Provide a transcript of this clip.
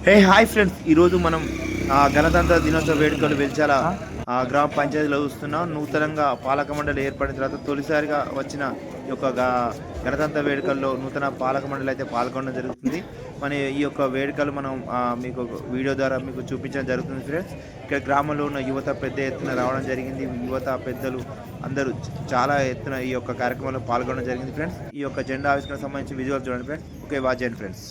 Hey hi friends, ఈరోజు మనం గణతంత్ర దినోత్సవ వేడుకలు వెల్చాల గ్రామ పంచాయతీలో చూస్తున్నాం. నూతనంగా పాలక మండలి ఏర్పడిన తర్వాత తొలిసారిగా వచ్చిన ఈ యొక్క గణతంత్ర వేడుకల్లో నూతన పాలక మండలి అయితే పాల్గొనడం జరుగుతుంది. మన ఈ యొక్క వేడుకలు మనం మీకు వీడియో ద్వారా మీకు చూపించడం జరుగుతుంది ఫ్రెండ్స్. ఇక్కడ గ్రామంలో ఉన్న యువత పెద్ద ఎత్తున రావడం జరిగింది. యువత పెద్దలు అందరూ చాలా ఎత్తున ఈ యొక్క కార్యక్రమంలో పాల్గొనడం జరిగింది ఫ్రెండ్స్. ఈ యొక్క జెండా ఆవిష్కరణ సంబంధించి విజువల్ చూడండి ఫ్రెండ్స్. ఓకే, వాచ్ చేయండి ఫ్రెండ్స్.